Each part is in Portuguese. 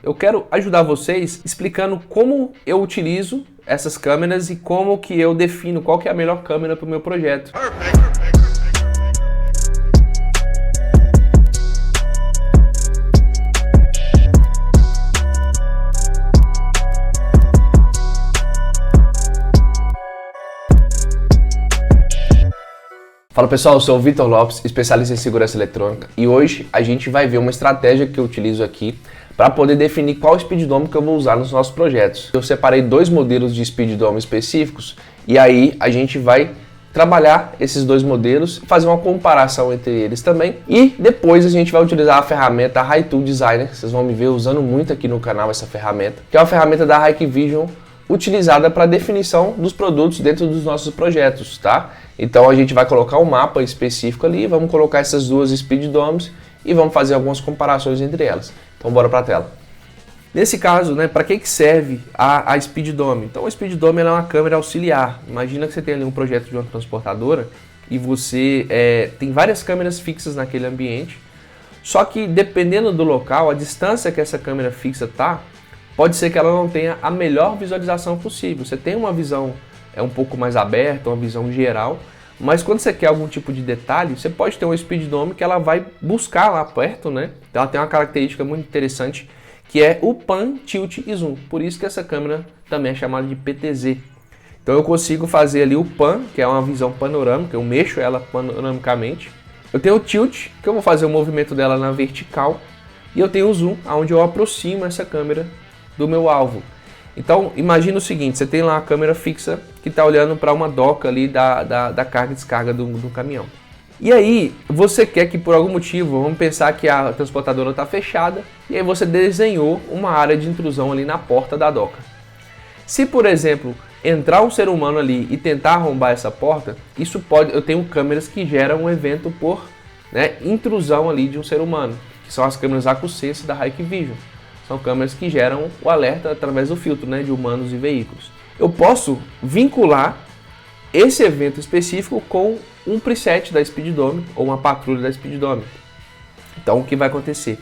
eu quero ajudar vocês explicando como eu utilizo essas câmeras e como que eu defino qual que é a melhor câmera para o meu projeto. Fala pessoal, eu sou o Vitor Lopes, especialista em segurança eletrônica, e hoje a gente vai ver uma estratégia que eu utilizo aqui para poder definir qual speed dome que eu vou usar nos nossos projetos. Eu separei dois modelos de speed dome específicos e aí a gente vai trabalhar esses dois modelos, fazer uma comparação entre eles também, e depois a gente vai utilizar a ferramenta HiTool Designer. Vocês vão me ver usando muito aqui no canal essa ferramenta, que é uma ferramenta da Hikvision utilizada para definição dos produtos dentro dos nossos projetos, tá? Então a gente vai colocar um mapa específico ali, vamos colocar essas duas speed domes e vamos fazer algumas comparações entre elas. Então bora para a tela. Nesse caso, né, para que serve a speed dome? Então a speed dome é uma câmera auxiliar. Imagina que você tem ali um projeto de uma transportadora e você tem várias câmeras fixas naquele ambiente, só que dependendo do local, a distância que essa câmera fixa tá, pode ser que ela não tenha a melhor visualização possível. Você tem uma visão um pouco mais aberta, uma visão geral, mas quando você quer algum tipo de detalhe, você pode ter uma speed dome que ela vai buscar lá perto, né? Então ela tem uma característica muito interessante, que é o Pan, Tilt e Zoom. Por isso que essa câmera também é chamada de PTZ. Então eu consigo fazer ali o Pan, que é uma visão panorâmica, eu mexo ela panoramicamente. Eu tenho o Tilt, que eu vou fazer o movimento dela na vertical, e eu tenho o Zoom, onde eu aproximo essa câmera do meu alvo. Então imagina o seguinte, você tem lá a câmera fixa que está olhando para uma doca ali da carga e descarga do caminhão. E aí você quer que por algum motivo, vamos pensar que a transportadora está fechada, e aí você desenhou uma área de intrusão ali na porta da doca. Se por exemplo entrar um ser humano ali e tentar arrombar essa porta, isso pode, eu tenho câmeras que geram um evento por intrusão ali de um ser humano, que são as câmeras AcuSense da Hikvision. São câmeras que geram o alerta através do filtro, de humanos e veículos. Eu posso vincular esse evento específico com um preset da speed dome ou uma patrulha da speed dome. Então o que vai acontecer?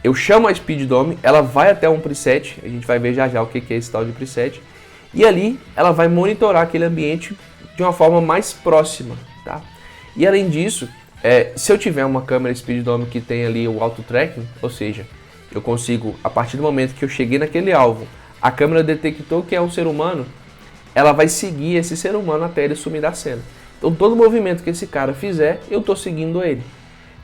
Eu chamo a speed dome, ela vai até um preset, a gente vai ver já já o que é esse tal de preset, e ali ela vai monitorar aquele ambiente de uma forma mais próxima, tá? E além disso, se eu tiver uma câmera speed dome que tem ali o auto tracking, ou seja, eu consigo, a partir do momento que eu cheguei naquele alvo, a câmera detectou que é um ser humano, ela vai seguir esse ser humano até ele sumir da cena. Então todo movimento que esse cara fizer, eu estou seguindo ele.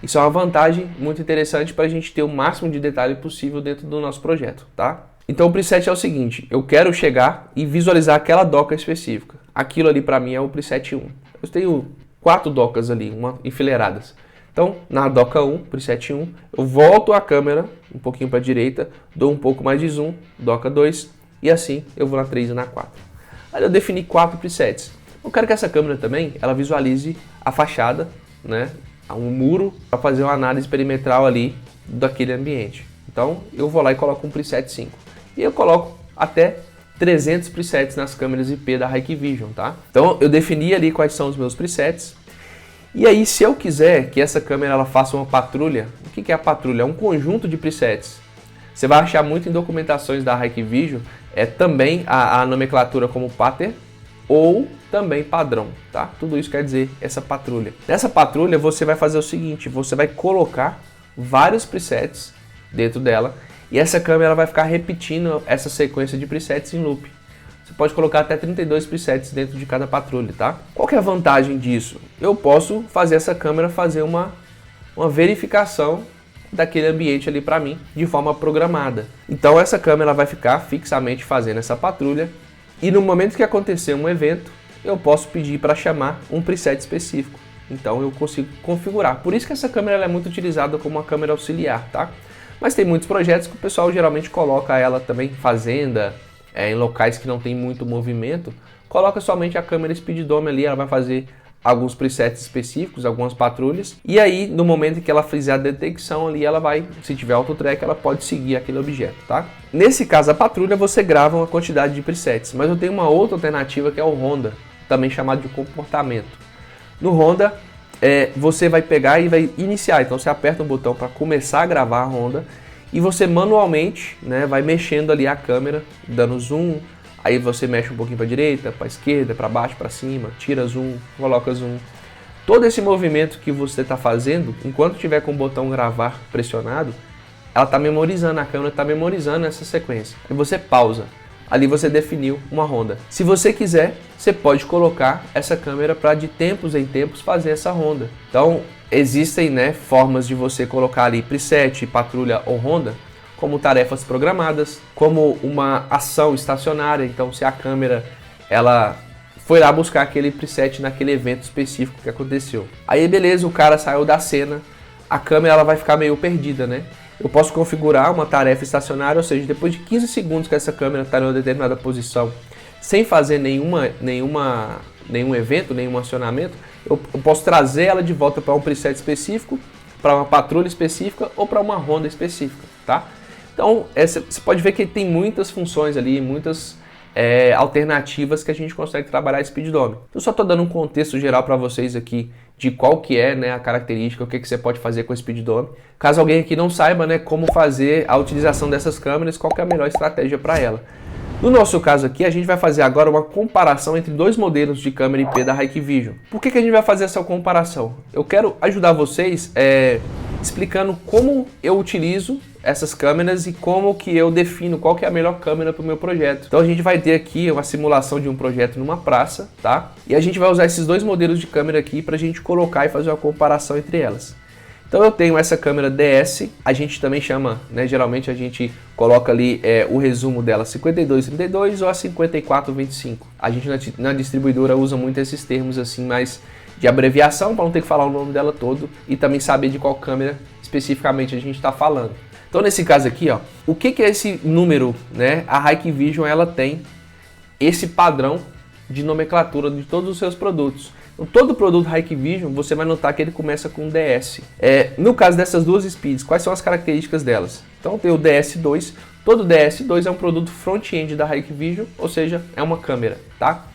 Isso é uma vantagem muito interessante para a gente ter o máximo de detalhe possível dentro do nosso projeto, tá? Então o preset é o seguinte, eu quero chegar e visualizar aquela doca específica. Aquilo ali para mim é o preset 1. Eu tenho 4 docas ali, enfileiradas. Então, na doca 1, preset 1, eu volto a câmera um pouquinho para a direita, dou um pouco mais de zoom, doca 2, e assim eu vou na 3 e na 4. Aí eu defini 4 presets. Eu quero que essa câmera também, ela visualize a fachada, um muro, para fazer uma análise perimetral ali daquele ambiente. Então, eu vou lá e coloco um preset 5. E eu coloco até 300 presets nas câmeras IP da Hikvision, tá? Então, eu defini ali quais são os meus presets. E aí, se eu quiser que essa câmera ela faça uma patrulha, o que é a patrulha? É um conjunto de presets. Você vai achar muito em documentações da Hikvision, também a nomenclatura como pattern ou também padrão, tá? Tudo isso quer dizer essa patrulha. Nessa patrulha você vai fazer o seguinte, você vai colocar vários presets dentro dela e essa câmera vai ficar repetindo essa sequência de presets em loop. Você pode colocar até 32 presets dentro de cada patrulha, tá? Qual que é a vantagem disso? Eu posso fazer essa câmera fazer uma verificação daquele ambiente ali para mim de forma programada. Então essa câmera vai ficar fixamente fazendo essa patrulha e no momento que acontecer um evento, eu posso pedir para chamar um preset específico. Então eu consigo configurar. Por isso que essa câmera ela é muito utilizada como uma câmera auxiliar, tá? Mas tem muitos projetos que o pessoal geralmente coloca ela também fazenda, em locais que não tem muito movimento, coloca somente a câmera speed dome ali, ela vai fazer alguns presets específicos, algumas patrulhas, e aí no momento que ela fizer a detecção ali, ela vai, se tiver auto track, ela pode seguir aquele objeto, tá? Nesse caso a patrulha você grava uma quantidade de presets, mas eu tenho uma outra alternativa que é o Ronda, também chamado de comportamento. No Ronda, você vai pegar e vai iniciar, então você aperta um botão para começar a gravar a Ronda, e você manualmente, né, vai mexendo ali a câmera, dando zoom, aí você mexe um pouquinho para a direita, para a esquerda, para baixo, para cima, tira zoom, coloca zoom. Todo esse movimento que você está fazendo, enquanto tiver com o botão gravar pressionado, ela está memorizando, a câmera está memorizando essa sequência. Aí você pausa. Ali você definiu uma ronda. Se você quiser, você pode colocar essa câmera para de tempos em tempos fazer essa ronda. Então, existem, né, formas de você colocar ali preset, patrulha ou ronda, como tarefas programadas, como uma ação estacionária. Então, se a câmera ela foi lá buscar aquele preset naquele evento específico que aconteceu. Aí, beleza, o cara saiu da cena, a câmera ela vai ficar meio perdida, né? Eu posso configurar uma tarefa estacionária, ou seja, depois de 15 segundos que essa câmera está em uma determinada posição, sem fazer nenhum evento, nenhum acionamento, eu posso trazer ela de volta para um preset específico, para uma patrulha específica ou para uma ronda específica, tá? Então, você pode ver que tem muitas funções ali, muitas alternativas que a gente consegue trabalhar Speed Dome. Eu só estou dando um contexto geral para vocês aqui de qual que é, né, a característica, o que você pode fazer com o Speed Dome. Caso alguém aqui não saiba, né, como fazer a utilização dessas câmeras, qual que é a melhor estratégia para ela. No nosso caso aqui, a gente vai fazer agora uma comparação entre dois modelos de câmera IP da Hikvision. Por que a gente vai fazer essa comparação? Eu quero ajudar vocês explicando como eu utilizo essas câmeras e como que eu defino qual que é a melhor câmera para o meu projeto. Então a gente vai ter aqui uma simulação de um projeto numa praça, tá? E a gente vai usar esses dois modelos de câmera aqui para a gente colocar e fazer uma comparação entre elas. Então eu tenho essa câmera DS, a gente também chama, né, geralmente a gente coloca ali o resumo dela 5232 ou a 5425. A gente na distribuidora usa muito esses termos assim, mais de abreviação, para não ter que falar o nome dela todo e também saber de qual câmera especificamente a gente está falando. Então nesse caso aqui, ó, o que é esse número, né? A Hikvision ela tem esse padrão de nomenclatura de todos os seus produtos. Então, todo produto Hikvision você vai notar que ele começa com DS. No caso dessas duas speeds, quais são as características delas? Então tem o DS2, todo DS2 é um produto front-end da Hikvision, ou seja, é uma câmera, tá?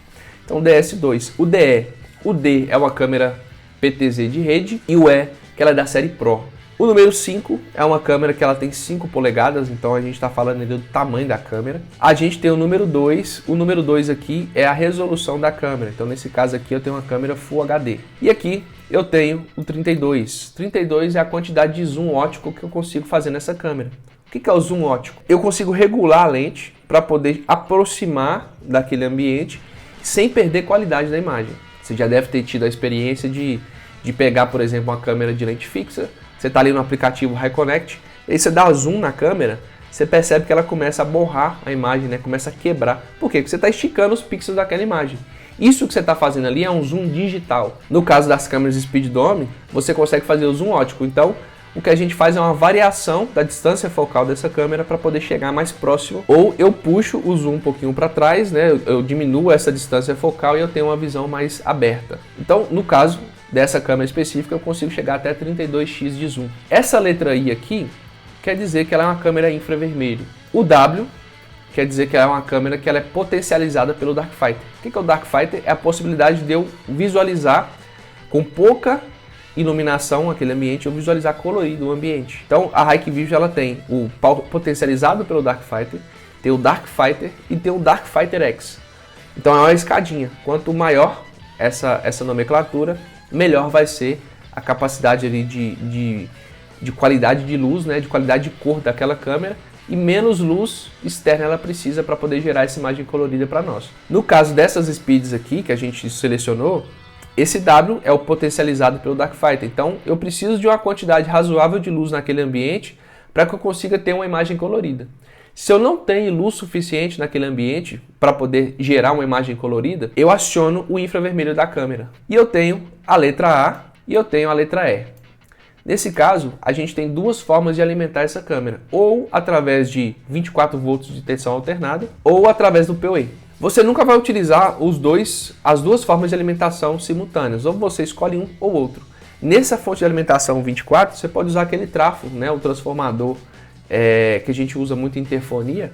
Então DS2, o D é uma câmera PTZ de rede e o E que ela é da série Pro. O número 5 é uma câmera que ela tem 5 polegadas, então a gente está falando do tamanho da câmera. A gente tem o número 2, o número 2 aqui é a resolução da câmera, então nesse caso aqui eu tenho uma câmera Full HD. E aqui eu tenho o 32, 32 é a quantidade de zoom óptico que eu consigo fazer nessa câmera. O que é o zoom óptico? Eu consigo regular a lente para poder aproximar daquele ambiente sem perder qualidade da imagem. Você já deve ter tido a experiência de pegar, por exemplo, uma câmera de lente fixa. Você está ali no aplicativo HiConnect, e aí você dá zoom na câmera, você percebe que ela começa a borrar a imagem, né? Começa a quebrar. Por quê? Porque você está esticando os pixels daquela imagem. Isso que você está fazendo ali é um zoom digital. No caso das câmeras Speed Dome, você consegue fazer o zoom óptico. Então, o que a gente faz é uma variação da distância focal dessa câmera para poder chegar mais próximo. Ou eu puxo o zoom um pouquinho para trás, né? Eu diminuo essa distância focal e eu tenho uma visão mais aberta. Então, no caso dessa câmera específica, eu consigo chegar até 32x de zoom. Essa letra I aqui quer dizer que ela é uma câmera infravermelho. O W quer dizer que ela é uma câmera que ela é potencializada pelo Dark Fighter. O que é o Dark Fighter? É a possibilidade de eu visualizar com pouca iluminação aquele ambiente, eu visualizar colorido o ambiente. Então a Hikvision ela tem o potencializado pelo Dark Fighter, tem o Dark Fighter e tem o Dark Fighter X. Então é uma escadinha. Quanto maior essa nomenclatura, melhor vai ser a capacidade ali de qualidade de luz, né, de qualidade de cor daquela câmera, e menos luz externa ela precisa para poder gerar essa imagem colorida para nós. No caso dessas speeds aqui que a gente selecionou, esse W é o potencializado pelo Dark Fighter. Então eu preciso de uma quantidade razoável de luz naquele ambiente para que eu consiga ter uma imagem colorida. Se eu não tenho luz suficiente naquele ambiente para poder gerar uma imagem colorida, eu aciono o infravermelho da câmera. E eu tenho a letra A e eu tenho a letra E. Nesse caso, a gente tem duas formas de alimentar essa câmera. Ou através de 24 volts de tensão alternada, ou através do PoE. Você nunca vai utilizar as duas formas de alimentação simultâneas. Ou você escolhe um ou outro. Nessa fonte de alimentação 24, você pode usar aquele trafo, né, o transformador, que a gente usa muito em interfonia,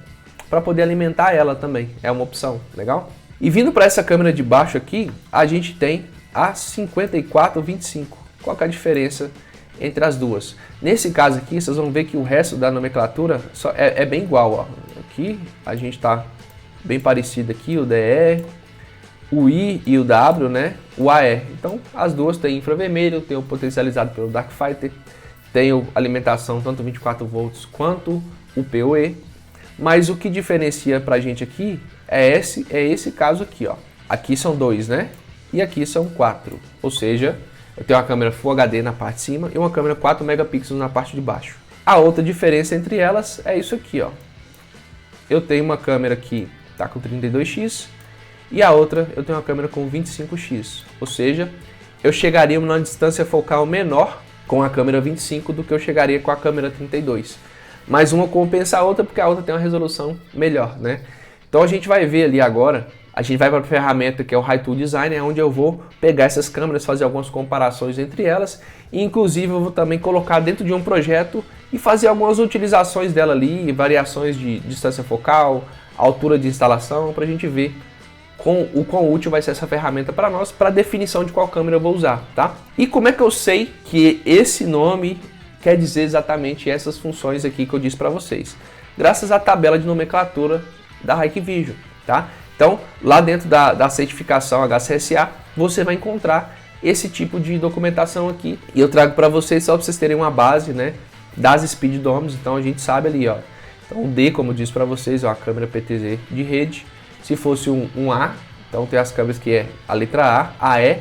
para poder alimentar ela também. É uma opção, legal? E vindo para essa câmera de baixo aqui, a gente tem a 5425. Qual que é a diferença entre as duas. Nesse caso aqui, vocês vão ver que o resto da nomenclatura é bem igual. Ó. Aqui a gente está bem parecido aqui, o DE, o I e o W, né? O AE. Então as duas têm infravermelho, tem o potencializado pelo Dark Fighter, tem a alimentação tanto 24 volts quanto o PoE. Mas o que diferencia pra gente aqui é esse caso aqui, ó. Aqui são 2, né? E aqui são 4. Ou seja, eu tenho uma câmera Full HD na parte de cima e uma câmera 4 megapixels na parte de baixo. A outra diferença entre elas é isso aqui, ó. Eu tenho uma câmera que tá com 32x e a outra eu tenho uma câmera com 25x. Ou seja, eu chegaria numa distância focal menor com a câmera 25 do que eu chegaria com a câmera 32. Mas uma compensa a outra porque a outra tem uma resolução melhor, né? Então a gente vai ver ali agora, a gente vai para a ferramenta que é o HiTool Designer, onde eu vou pegar essas câmeras, fazer algumas comparações entre elas, e inclusive eu vou também colocar dentro de um projeto e fazer algumas utilizações dela ali, variações de distância focal, altura de instalação, para a gente ver o quão útil vai ser essa ferramenta para nós, para definição de qual câmera eu vou usar, tá? E como é que eu sei que esse nome quer dizer exatamente essas funções aqui que eu disse para vocês? Graças à tabela de nomenclatura da Hikvision, tá? Então, lá dentro da certificação HCSA, você vai encontrar esse tipo de documentação aqui. E eu trago para vocês só para vocês terem uma base, né, das Speed DOMs. Então, a gente sabe ali, ó. Então, o D, como eu disse para vocês, é uma câmera PTZ de rede. Se fosse um A, então tem as câmeras que é a letra A, AE,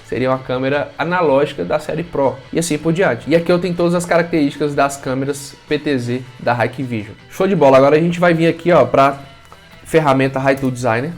seria uma câmera analógica da série Pro e assim por diante. E aqui eu tenho todas as características das câmeras PTZ da Hikvision. Show de bola! Agora a gente vai vir aqui, ó, para ferramenta HiTool Designer,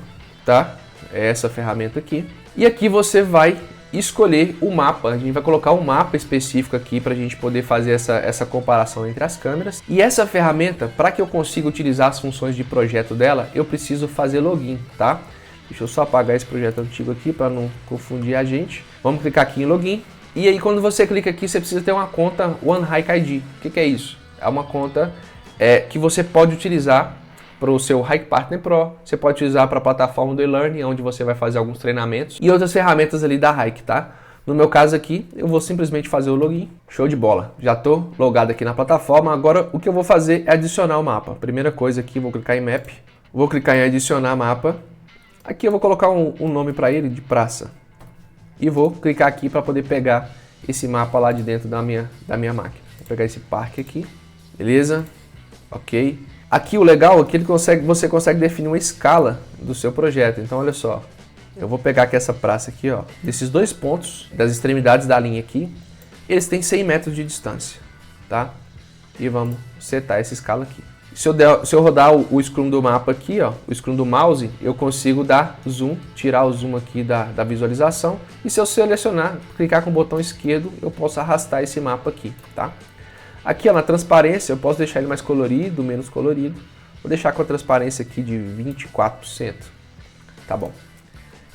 tá? É essa ferramenta aqui. E aqui você vai escolher o mapa. A gente vai colocar um mapa específico aqui para a gente poder fazer essa comparação entre as câmeras. E essa ferramenta, para que eu consiga utilizar as funções de projeto dela, eu preciso fazer login, tá? Deixa eu só apagar esse projeto antigo aqui para não confundir a gente. Vamos clicar aqui em login. E aí quando você clica aqui, você precisa ter uma conta OneHikID. O que é isso? É uma conta que você pode utilizar para o seu Hike Partner Pro, você pode utilizar para a plataforma do e-learning, onde você vai fazer alguns treinamentos e outras ferramentas ali da Hike, tá? No meu caso aqui, eu vou simplesmente fazer o login. Show de bola! Já estou logado aqui na plataforma. Agora o que eu vou fazer é adicionar o mapa. Primeira coisa aqui, vou clicar em Map, vou clicar em adicionar mapa. Aqui eu vou colocar um nome para ele de praça e vou clicar aqui para poder pegar esse mapa lá de dentro da minha máquina. Vou pegar esse parque aqui, beleza? Ok. Aqui o legal é que você consegue definir uma escala do seu projeto. Então olha só, eu vou pegar aqui essa praça aqui, ó, desses dois pontos das extremidades da linha aqui, eles têm 100 metros de distância, tá? E vamos setar essa escala aqui. Se eu rodar o scroll do mapa aqui, ó, o scroll do mouse, eu consigo dar zoom, tirar o zoom aqui da visualização. E se eu selecionar, clicar com o botão esquerdo, eu posso arrastar esse mapa aqui, tá? Aqui, ó, na transparência, eu posso deixar ele mais colorido, menos colorido. Vou deixar com a transparência aqui de 24%. Tá bom.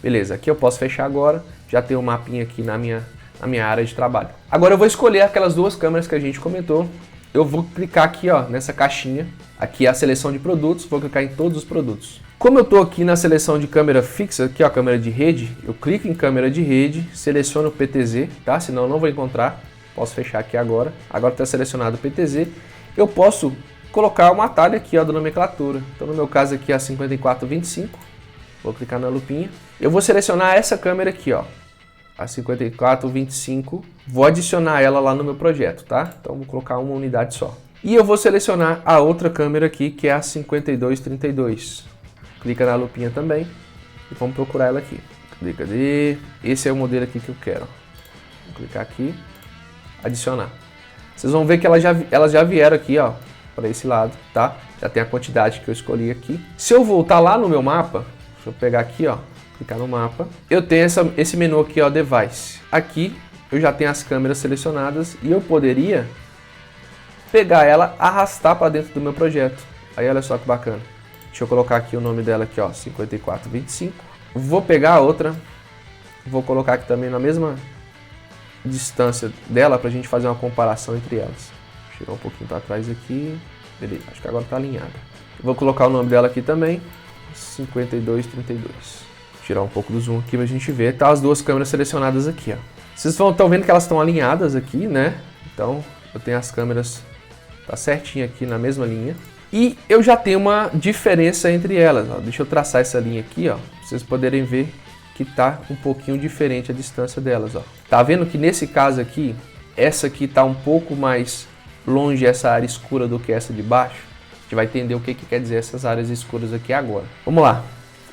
Beleza, aqui eu posso fechar agora. Já tem um mapinha aqui na minha área de trabalho. Agora eu vou escolher aquelas duas câmeras que a gente comentou. Eu vou clicar aqui, ó, nessa caixinha. Aqui é a seleção de produtos. Vou clicar em todos os produtos. Como eu estou aqui na seleção de câmera fixa, aqui ó, câmera de rede, eu clico em câmera de rede, seleciono o PTZ, tá? Senão eu não vou encontrar. Posso fechar aqui agora. Agora está selecionado o PTZ. Eu posso colocar uma atalho aqui, ó, da nomenclatura. Então no meu caso aqui é a 5425. Vou clicar na lupinha. Eu vou selecionar essa câmera aqui, ó, a 5425. Vou adicionar ela lá no meu projeto, tá? Então vou colocar uma unidade só. E eu vou selecionar a outra câmera aqui, que é a 5232. Clica na lupinha também e vamos procurar ela aqui. Cadê? Esse é o modelo aqui que eu quero. Vou clicar aqui, adicionar. Vocês vão ver que elas já vieram aqui, ó, para esse lado, tá? Já tem a quantidade que eu escolhi aqui. Se eu voltar lá no meu mapa, deixa eu pegar aqui, ó, clicar no mapa, eu tenho esse menu aqui, ó, Device. Aqui eu já tenho as câmeras selecionadas e eu poderia pegar ela, arrastar para dentro do meu projeto. Aí olha só que bacana. Deixa eu colocar aqui o nome dela aqui, ó, 5425. Vou pegar a outra, vou colocar aqui também na mesma distância dela para a gente fazer uma comparação entre elas. Chegar um pouquinho para trás aqui, beleza, acho que agora está alinhada. Vou colocar o nome dela aqui também, 5232. Tirar um pouco do zoom aqui para a gente ver. Tá as duas câmeras selecionadas aqui, ó. Vocês estão vendo que elas estão alinhadas aqui, né? Então eu tenho as câmeras, tá certinho aqui na mesma linha. E eu já tenho uma diferença entre elas, ó. Deixa eu traçar essa linha aqui, ó, pra vocês poderem ver que tá um pouquinho diferente a distância delas, ó. Tá vendo que nesse caso aqui, essa aqui tá um pouco mais longe essa área escura do que essa de baixo? A gente vai entender o que quer dizer essas áreas escuras aqui agora. Vamos lá,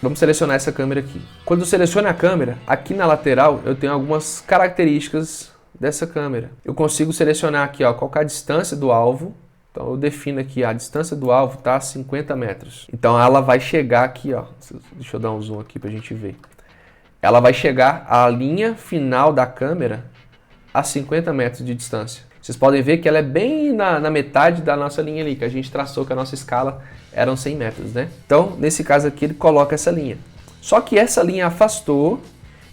vamos selecionar essa câmera aqui. Quando eu seleciono a câmera, aqui na lateral eu tenho algumas características dessa câmera. Eu consigo selecionar aqui, ó, qual que é a distância do alvo. Então eu defino aqui, a distância do alvo está a 50 metros. Então ela vai chegar aqui, ó. Deixa eu dar um zoom aqui para a gente ver. Ela vai chegar à linha final da câmera a 50 metros de distância. Vocês podem ver que ela é bem na metade da nossa linha ali, que a gente traçou que a nossa escala eram 100 metros, né? Então, nesse caso aqui, ele coloca essa linha. Só que essa linha afastou,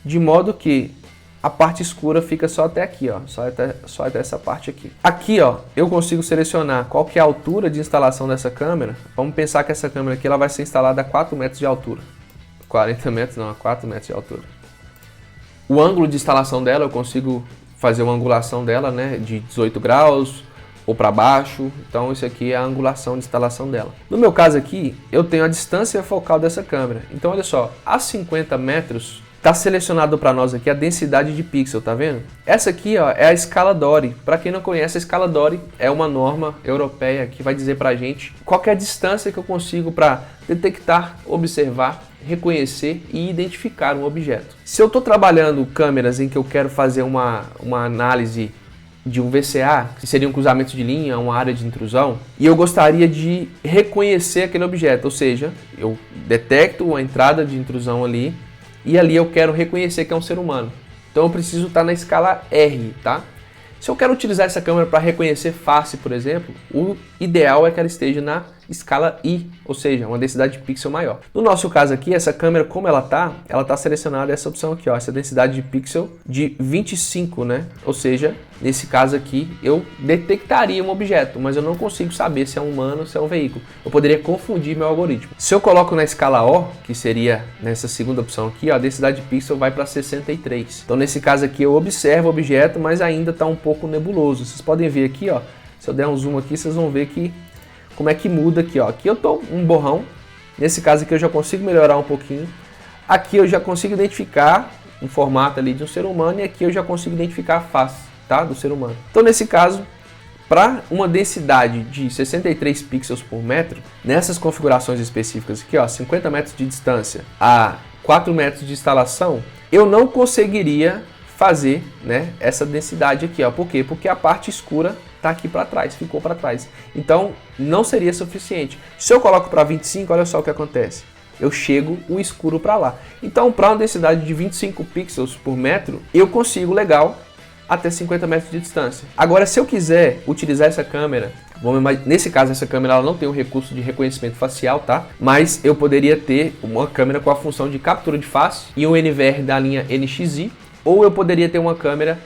de modo que a parte escura fica só até aqui, ó, só até essa parte aqui. Aqui, ó, eu consigo selecionar qual que é a altura de instalação dessa câmera. Vamos pensar que essa câmera aqui ela vai ser instalada a 4 metros de altura. 40 metros não, a 4 metros de altura. O ângulo de instalação dela, eu consigo fazer uma angulação dela, né, de 18 graus ou para baixo. Então isso aqui é a angulação de instalação dela. No meu caso aqui, eu tenho a distância focal dessa câmera. Então olha só, a 50 metros está selecionado para nós aqui a densidade de pixel, tá vendo? Essa aqui, ó, é a escala Dory. Para quem não conhece, a escala Dory é uma norma europeia que vai dizer para a gente qual que é a distância que eu consigo para detectar, observar, reconhecer e identificar um objeto. Se eu estou trabalhando câmeras em que eu quero fazer uma análise de um VCA, que seria um cruzamento de linha, uma área de intrusão, e eu gostaria de reconhecer aquele objeto, ou seja, eu detecto a entrada de intrusão ali, e ali eu quero reconhecer que é um ser humano. Então eu preciso estar na escala R, tá? Se eu quero utilizar essa câmera para reconhecer face, por exemplo, o ideal é que ela esteja na escala I, ou seja, uma densidade de pixel maior. No nosso caso aqui, essa câmera, como ela tá selecionada essa opção aqui, ó, essa densidade de pixel de 25, né? Ou seja, nesse caso aqui, eu detectaria um objeto, mas eu não consigo saber se é um humano ou se é um veículo. Eu poderia confundir meu algoritmo. Se eu coloco na escala O, que seria nessa segunda opção aqui, ó, a densidade de pixel vai para 63. Então, nesse caso aqui, eu observo o objeto, mas ainda está um pouco nebuloso. Vocês podem ver aqui, ó, se eu der um zoom aqui, vocês vão ver que como é que muda aqui, ó. Aqui eu tô um borrão. Nesse caso aqui eu já consigo melhorar um pouquinho. Aqui eu já consigo identificar um formato ali de um ser humano e aqui eu já consigo identificar a face, tá, do ser humano. Então nesse caso, para uma densidade de 63 pixels por metro, nessas configurações específicas aqui, ó, 50 metros de distância a 4 metros de instalação, eu não conseguiria fazer, né, essa densidade aqui, ó. Por quê? Porque a parte escura tá aqui para trás, ficou para trás. Então, não seria suficiente. Se eu coloco para 25, olha só o que acontece. Eu chego o escuro para lá. Então, para uma densidade de 25 pixels por metro, eu consigo legal até 50 metros de distância. Agora, se eu quiser utilizar essa câmera, nesse caso essa câmera ela não tem o recurso de reconhecimento facial, tá? Mas eu poderia ter uma câmera com a função de captura de face e um NVR da linha NXI, ou eu poderia ter uma câmera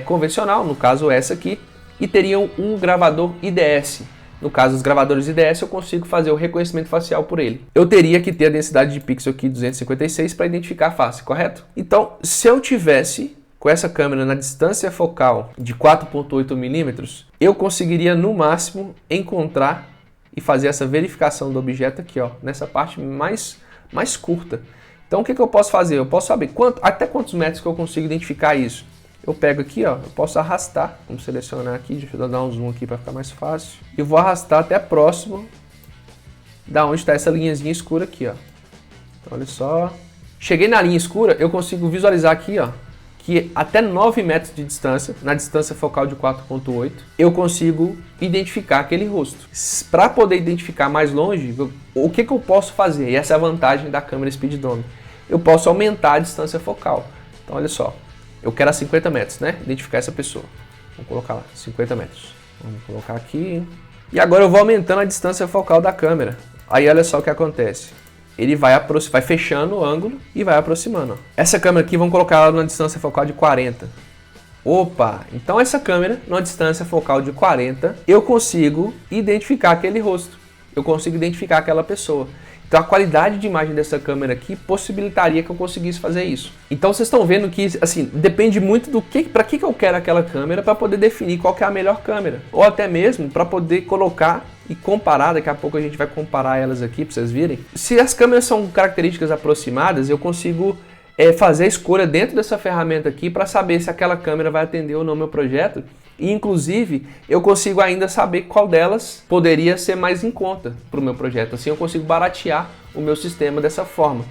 convencional, no caso essa aqui, e teriam um gravador IDS. No caso dos gravadores IDS, eu consigo fazer o reconhecimento facial por ele. Eu teria que ter a densidade de pixel aqui 256 para identificar a face, correto? Então, se eu tivesse com essa câmera na distância focal de 4.8 milímetros, eu conseguiria no máximo encontrar e fazer essa verificação do objeto aqui, ó, nessa parte mais curta. Então, o que eu posso fazer? Eu posso saber até quantos metros que eu consigo identificar isso. Eu pego aqui, ó, eu posso arrastar, vamos selecionar aqui, deixa eu dar um zoom aqui para ficar mais fácil. E vou arrastar até próximo da onde está essa linhazinha escura aqui, ó. Então, olha só. Cheguei na linha escura, eu consigo visualizar aqui, ó, que até 9 metros de distância, na distância focal de 4.8, eu consigo identificar aquele rosto. Para poder identificar mais longe, o que eu posso fazer? E essa é a vantagem da câmera Speeddome. Eu posso aumentar a distância focal. Então, olha só. Eu quero a 50 metros, né? Identificar essa pessoa. Vamos colocar lá, 50 metros. Vamos colocar aqui. E agora eu vou aumentando a distância focal da câmera. Aí olha só o que acontece. Ele vai fechando o ângulo e vai aproximando. Ó. Essa câmera aqui, vamos colocar ela numa distância focal de 40. Opa! Então essa câmera, numa distância focal de 40, eu consigo identificar aquele rosto. eu consigo identificar aquela pessoa. Então a qualidade de imagem dessa câmera aqui possibilitaria que eu conseguisse fazer isso. Então vocês estão vendo que assim, depende muito do que, para que eu quero aquela câmera para poder definir qual que é a melhor câmera. Ou até mesmo para poder colocar e comparar, daqui a pouco a gente vai comparar elas aqui para vocês verem. Se as câmeras são características aproximadas, eu consigo fazer a escolha dentro dessa ferramenta aqui para saber se aquela câmera vai atender ou não meu projeto. E inclusive eu consigo ainda saber qual delas poderia ser mais em conta para o meu projeto. Assim eu consigo baratear o meu sistema dessa forma.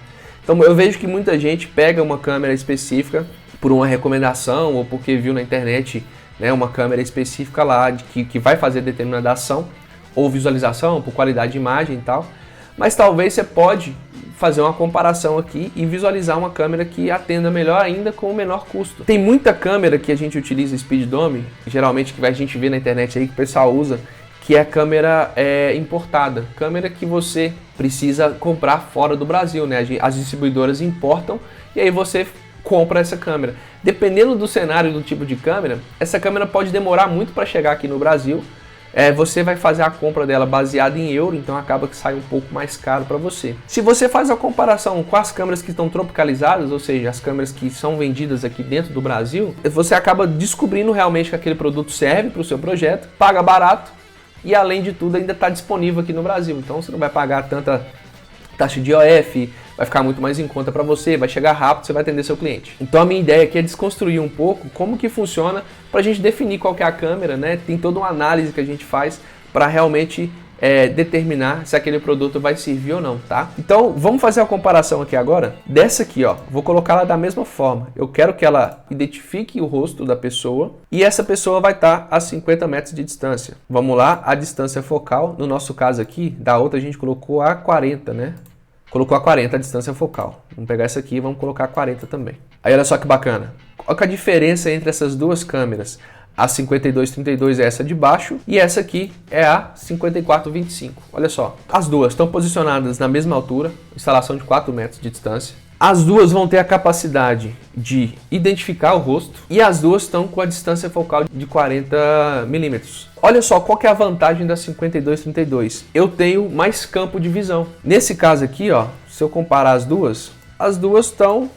Então eu vejo que muita gente pega uma câmera específica por uma recomendação ou porque viu na internet, né, uma câmera específica lá que vai fazer determinada ação ou visualização por qualidade de imagem e tal. Mas talvez você pode fazer uma comparação aqui e visualizar uma câmera que atenda melhor ainda com o menor custo. Tem muita câmera que a gente utiliza Speed Dome, geralmente que a gente vê na internet aí que o pessoal usa, que é câmera importada, câmera que você precisa comprar fora do Brasil, né? As distribuidoras importam e aí você compra essa câmera. Dependendo do cenário, do tipo de câmera, essa câmera pode demorar muito para chegar aqui no Brasil. Você vai fazer a compra dela baseada em euro, então acaba que sai um pouco mais caro para você. Se você faz a comparação com as câmeras que estão tropicalizadas, ou seja, as câmeras que são vendidas aqui dentro do Brasil, você acaba descobrindo realmente que aquele produto serve para o seu projeto, paga barato e além de tudo ainda está disponível aqui no Brasil. Então você não vai pagar tanta taxa de IOF, vai ficar muito mais em conta para você, vai chegar rápido, você vai atender seu cliente. Então a minha ideia aqui é desconstruir um pouco como que funciona para a gente definir qual que é a câmera, né? Tem toda uma análise que a gente faz para realmente determinar se aquele produto vai servir ou não, tá? Então vamos fazer a comparação aqui agora dessa aqui, ó. Vou colocar ela da mesma forma. Eu quero que ela identifique o rosto da pessoa e essa pessoa vai estar a 50 metros de distância. Vamos lá, a distância focal, no nosso caso aqui, da outra a gente colocou a 40, né? Colocou a 40 a distância focal. Vamos pegar essa aqui e vamos colocar a 40 também. Aí olha só que bacana. Qual que é a diferença entre essas duas câmeras? A 52-32 é essa de baixo e essa aqui é a 54-25. Olha só, as duas estão posicionadas na mesma altura, instalação de 4 metros de distância. As duas vão ter a capacidade de identificar o rosto e as duas estão com a distância focal de 40 milímetros. Olha só qual que é a vantagem da 52-32. Eu tenho mais campo de visão. Nesse caso aqui, ó, se eu comparar as duas estão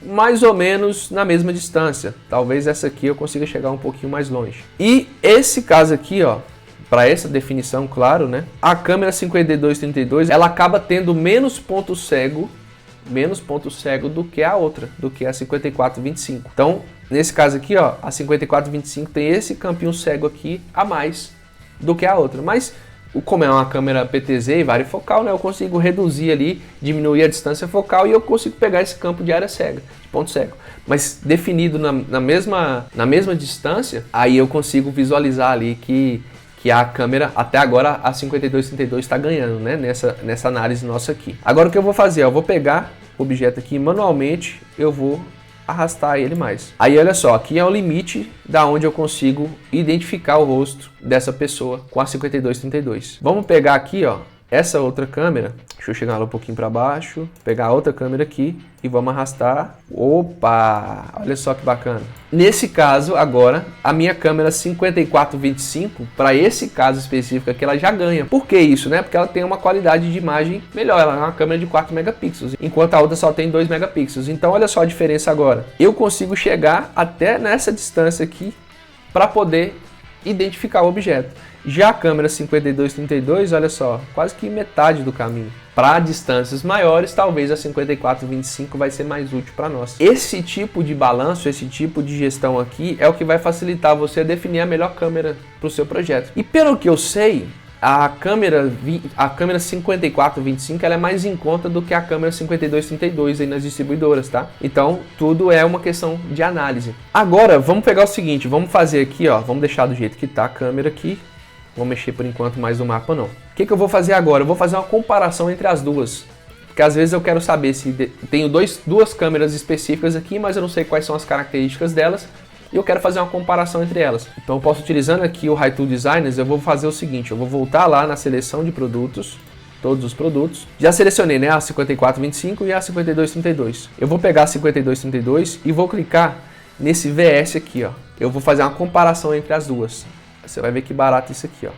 mais ou menos na mesma distância. Talvez essa aqui eu consiga chegar um pouquinho mais longe. E esse caso aqui, ó, para essa definição, claro, né? A câmera 52-32, ela acaba tendo menos ponto cego do que a outra, do que a 54-25. Então, nesse caso aqui, ó, a 54-25 tem esse campinho cego aqui a mais do que a outra. Mas, como é uma câmera PTZ e varifocal, né, eu consigo reduzir ali, diminuir a distância focal e eu consigo pegar esse campo de área cega, de ponto cego. Mas definido na mesma distância, aí eu consigo visualizar ali que a câmera, até agora, a 52-32 está ganhando, né, nessa análise nossa aqui. Agora o que eu vou fazer? Eu vou pegar o objeto aqui manualmente, eu vou arrastar ele mais. Aí olha só, aqui é o limite da onde eu consigo identificar o rosto dessa pessoa com a 52-32. Vamos pegar aqui, ó, essa outra câmera, deixa eu chegar lá um pouquinho para baixo, pegar a outra câmera aqui e vamos arrastar. Opa, olha só que bacana. Nesse caso agora, a minha câmera 54-25, para esse caso específico aqui, ela já ganha. Por que isso, né? Porque ela tem uma qualidade de imagem melhor, ela é uma câmera de 4 megapixels, enquanto a outra só tem 2 megapixels. Então olha só a diferença agora. Eu consigo chegar até nessa distância aqui para poder identificar o objeto. Já a câmera 52-32, olha só, quase que metade do caminho. Para distâncias maiores, talvez a 54-25 vai ser mais útil para nós. Esse tipo de balanço, esse tipo de gestão aqui é o que vai facilitar você a definir a melhor câmera para o seu projeto. E pelo que eu sei, a câmera 54-25 ela é mais em conta do que a câmera 52-32 aí nas distribuidoras, tá? Então, tudo é uma questão de análise. Agora, vamos pegar o seguinte, vamos fazer aqui, ó, vamos deixar do jeito que tá a câmera aqui. Vou mexer por enquanto mais no mapa não. O que eu vou fazer agora? Eu vou fazer uma comparação entre as duas. Porque às vezes eu quero saber se tenho duas câmeras específicas aqui, mas eu não sei quais são as características delas. E eu quero fazer uma comparação entre elas. Então eu posso, utilizando aqui o HiTool Designers, eu vou fazer o seguinte. Eu vou voltar lá na seleção de produtos, todos os produtos. Já selecionei, né, a 54-25 e a 52-32. Eu vou pegar a 52-32 e vou clicar nesse VS aqui, ó. Eu vou fazer uma comparação entre as duas. Você vai ver que barato isso aqui, ó.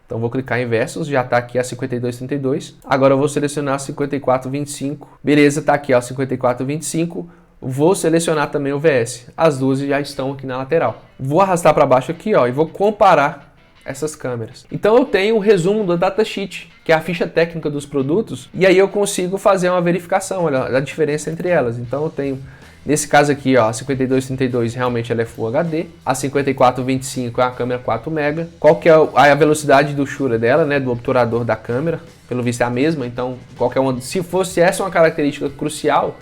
Então vou clicar em Versus, já está aqui a 5232. Agora eu vou selecionar a 5425. Beleza, está aqui a 5425. Vou selecionar também o VS. As duas já estão aqui na lateral. Vou arrastar para baixo aqui, ó, e vou comparar essas câmeras. Então eu tenho o resumo do datasheet, que é a ficha técnica dos produtos, e aí eu consigo fazer uma verificação, olha, da diferença entre elas. Então eu tenho, nesse caso aqui, ó, a 5232 realmente ela é Full HD, a 5425 é a câmera 4 mega. Qual que é a velocidade do shutter dela, né, do obturador da câmera? Pelo visto é a mesma, então qualquer uma, se fosse essa uma característica crucial,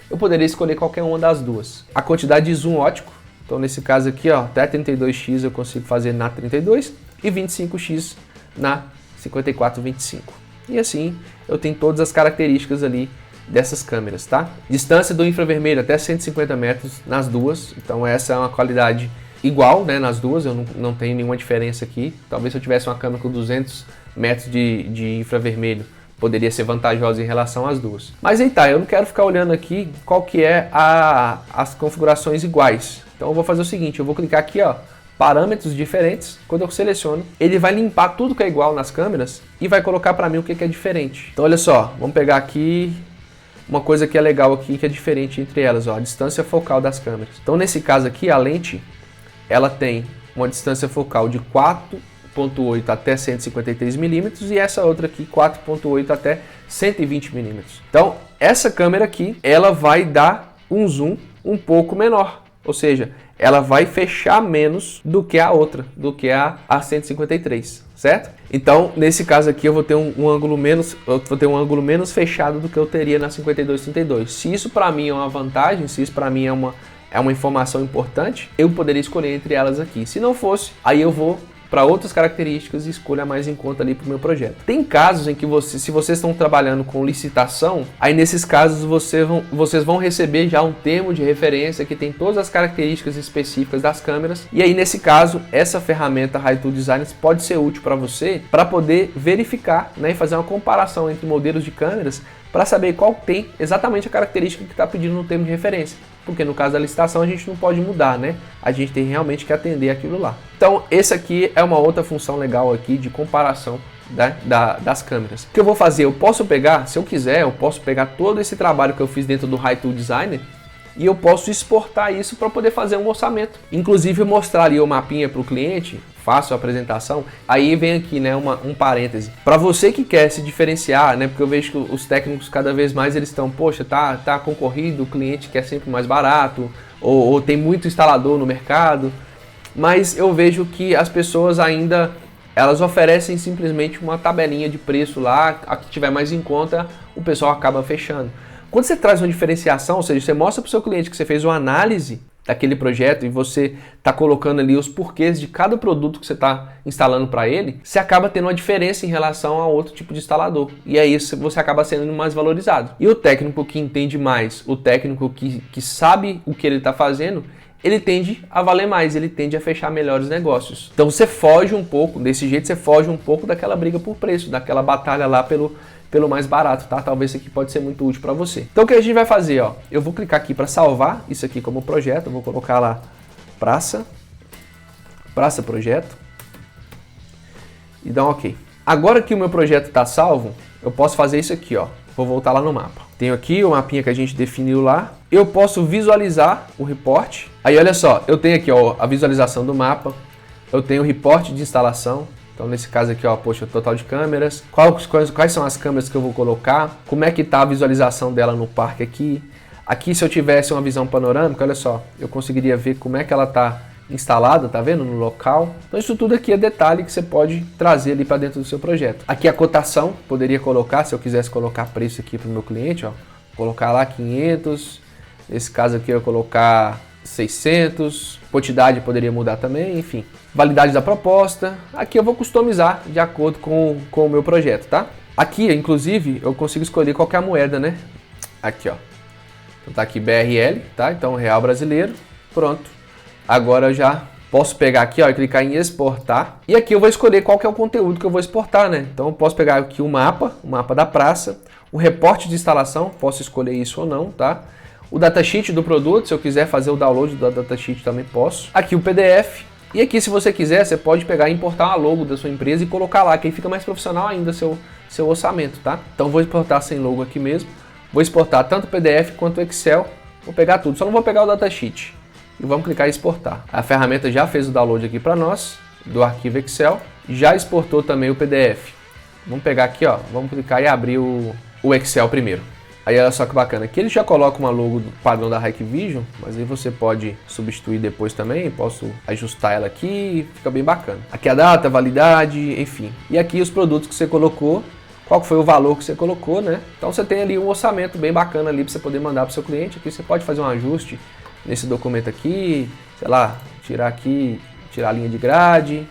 eu poderia escolher qualquer uma das duas. A quantidade de zoom óptico, então nesse caso aqui, ó, até 32x eu consigo fazer na 32 e 25x na 5425. E assim eu tenho todas as características ali dessas câmeras, tá? Distância do infravermelho até 150 metros nas duas, então essa é uma qualidade igual, né, nas duas, eu não tenho nenhuma diferença aqui. Talvez se eu tivesse uma câmera com 200 metros de infravermelho, poderia ser vantajosa em relação às duas. Mas aí tá, eu não quero ficar olhando aqui qual que é as configurações iguais. Então eu vou fazer o seguinte, eu vou clicar aqui, ó, parâmetros diferentes. Quando eu seleciono, ele vai limpar tudo que é igual nas câmeras e vai colocar para mim o que é diferente. Então olha só, vamos pegar aqui uma coisa que é legal aqui, que é diferente entre elas, ó, a distância focal das câmeras. Então nesse caso aqui, a lente, ela tem uma distância focal de 4.8 até 153 milímetros e essa outra aqui 4.8 até 120 milímetros. Então essa câmera aqui, ela vai dar um zoom um pouco menor, ou seja, ela vai fechar menos do que a outra, do que a 153, certo? Então, nesse caso aqui eu vou ter um ângulo menos fechado do que eu teria na 5232. Se isso para mim é uma vantagem, se isso para mim é uma informação importante, eu poderia escolher entre elas aqui. Se não fosse, aí eu vou para outras características e escolha mais em conta ali para o meu projeto. Tem casos em que se vocês estão trabalhando com licitação, aí nesses casos vocês vão receber já um termo de referência que tem todas as características específicas das câmeras, e aí nesse caso essa ferramenta HiTool Design pode ser útil para você para poder verificar, né, e fazer uma comparação entre modelos de câmeras para saber qual tem exatamente a característica que está pedindo no termo de referência. Porque no caso da licitação a gente não pode mudar, né? A gente tem realmente que atender aquilo lá. Então esse aqui é uma outra função legal aqui de comparação, né, das câmeras. O que eu vou fazer? Eu posso pegar, se eu quiser, eu posso pegar todo esse trabalho que eu fiz dentro do HiTool Designer e eu posso exportar isso para poder fazer um orçamento. Inclusive mostrar ali o mapinha para o cliente, faço a apresentação, aí vem aqui, né, um parêntese. Para você que quer se diferenciar, né, porque eu vejo que os técnicos cada vez mais eles estão, poxa, tá concorrido, o cliente quer sempre mais barato, ou tem muito instalador no mercado, mas eu vejo que as pessoas ainda, elas oferecem simplesmente uma tabelinha de preço lá, a que tiver mais em conta, o pessoal acaba fechando. Quando você traz uma diferenciação, ou seja, você mostra para o seu cliente que você fez uma análise daquele projeto e você está colocando ali os porquês de cada produto que você está instalando para ele, você acaba tendo uma diferença em relação a outro tipo de instalador. E aí você acaba sendo mais valorizado. E o técnico que entende mais, o técnico que sabe o que ele está fazendo, ele tende a valer mais, ele tende a fechar melhores negócios. Então você foge um pouco, desse jeito você foge um pouco daquela briga por preço, daquela batalha lá pelo mais barato, tá? Talvez isso aqui pode ser muito útil para você. Então o que a gente vai fazer, ó? Eu vou clicar aqui para salvar isso aqui como projeto, eu vou colocar lá praça projeto e dar um OK. Agora que o meu projeto está salvo, eu posso fazer isso aqui, ó. Vou voltar lá no mapa. Tenho aqui o mapinha que a gente definiu lá. Eu posso visualizar o report. Aí olha só, eu tenho aqui, ó, a visualização do mapa. Eu tenho o report de instalação. Então nesse caso aqui, ó, poxa, total de câmeras, quais são as câmeras que eu vou colocar, como é que está a visualização dela no parque aqui. Aqui se eu tivesse uma visão panorâmica, olha só, eu conseguiria ver como é que ela está instalada, tá vendo, no local. Então isso tudo aqui é detalhe que você pode trazer ali para dentro do seu projeto. Aqui a cotação, poderia colocar, se eu quisesse colocar preço aqui para o meu cliente, ó, colocar lá 500, nesse caso aqui eu vou colocar 600, quantidade poderia mudar também, enfim. Validade da proposta, aqui eu vou customizar de acordo com o meu projeto, tá? Aqui, inclusive, eu consigo escolher qualquer moeda, né? Aqui, ó. Então tá aqui BRL, tá? Então real brasileiro, pronto. Agora eu já posso pegar aqui, ó, e clicar em exportar. E aqui eu vou escolher qual que é o conteúdo que eu vou exportar, né? Então eu posso pegar aqui o mapa da praça, o reporte de instalação, posso escolher isso ou não, tá? O datasheet do produto, se eu quiser fazer o download do datasheet também posso. Aqui o PDF E aqui, se você quiser, você pode pegar e importar uma logo da sua empresa e colocar lá, que aí fica mais profissional ainda seu orçamento, tá? Então vou exportar sem logo aqui mesmo. Vou exportar tanto o PDF quanto o Excel. Vou pegar tudo, só não vou pegar o datasheet. E vamos clicar em exportar. A ferramenta já fez o download aqui para nós, do arquivo Excel. Já exportou também o PDF. Vamos pegar aqui, ó, vamos clicar e abrir o Excel primeiro. Aí olha só que bacana, aqui ele já coloca uma logo padrão da Hikvision, mas aí você pode substituir depois também, posso ajustar ela aqui, fica bem bacana. Aqui a data, validade, enfim. E aqui os produtos que você colocou, qual foi o valor que você colocou, né? Então você tem ali um orçamento bem bacana ali para você poder mandar para o seu cliente. Aqui você pode fazer um ajuste nesse documento aqui, sei lá, tirar aqui, tirar a linha de grade,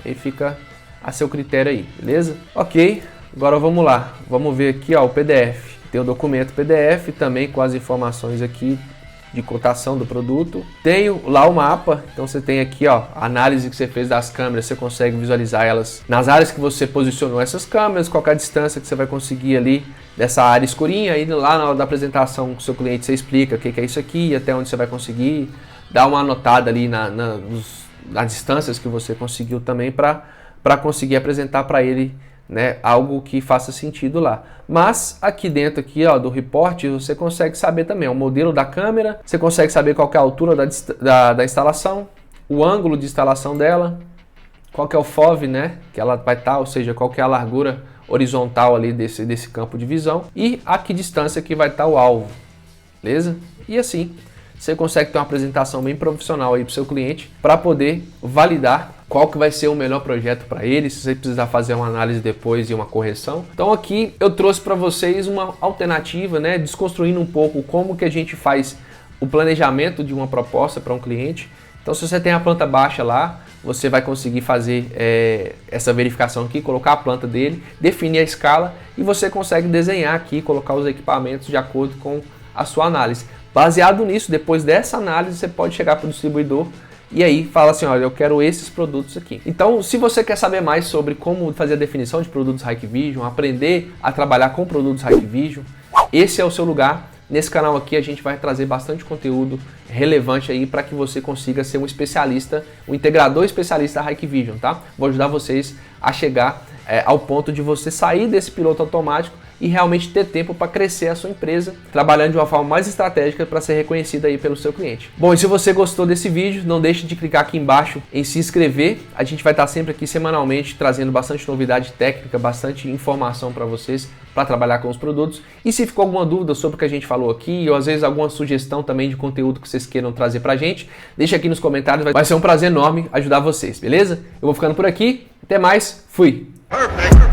aí fica a seu critério aí, beleza? Ok, agora vamos lá, vamos ver aqui, ó, o PDF. Tem o documento PDF também com as informações aqui de cotação do produto. Tenho lá o mapa, então você tem aqui, ó, a análise que você fez das câmeras, você consegue visualizar elas nas áreas que você posicionou essas câmeras, qual é a distância que você vai conseguir ali dessa área escurinha. Aí lá na hora da apresentação com o seu cliente você explica o que é isso aqui, até onde você vai conseguir, dá uma anotada ali nas distâncias que você conseguiu também para conseguir apresentar para ele, né, algo que faça sentido lá. Mas aqui dentro aqui, ó, do report você consegue saber também o modelo da câmera, você consegue saber qual que é a altura da instalação, o ângulo de instalação dela, qual que é o FOV, né, que ela vai estar, ou seja, qual que é a largura horizontal ali desse campo de visão e a que distância que vai estar o alvo, beleza? E assim você consegue ter uma apresentação bem profissional aí para o seu cliente para poder validar qual que vai ser o melhor projeto para ele, se você precisar fazer uma análise depois e uma correção. Então aqui eu trouxe para vocês uma alternativa, né, desconstruindo um pouco como que a gente faz o planejamento de uma proposta para um cliente. Então se você tem a planta baixa lá, você vai conseguir fazer essa verificação aqui, colocar a planta dele, definir a escala e você consegue desenhar aqui, colocar os equipamentos de acordo com a sua análise. Baseado nisso, depois dessa análise, você pode chegar para o distribuidor e aí fala assim, olha, eu quero esses produtos aqui. Então, se você quer saber mais sobre como fazer a definição de produtos Hikvision, aprender a trabalhar com produtos Hikvision, esse é o seu lugar. Nesse canal aqui a gente vai trazer bastante conteúdo relevante aí para que você consiga ser um especialista, um integrador especialista da Hikvision, tá? Vou ajudar vocês a chegar ao ponto de você sair desse piloto automático e realmente ter tempo para crescer a sua empresa, trabalhando de uma forma mais estratégica para ser reconhecida aí pelo seu cliente. Bom, e se você gostou desse vídeo, não deixe de clicar aqui embaixo em se inscrever. A gente vai estar sempre aqui semanalmente trazendo bastante novidade técnica, bastante informação para vocês para trabalhar com os produtos. E se ficou alguma dúvida sobre o que a gente falou aqui, ou às vezes alguma sugestão também de conteúdo que vocês queiram trazer para a gente, deixa aqui nos comentários, vai ser um prazer enorme ajudar vocês, beleza? Eu vou ficando por aqui, até mais, fui! Perfect.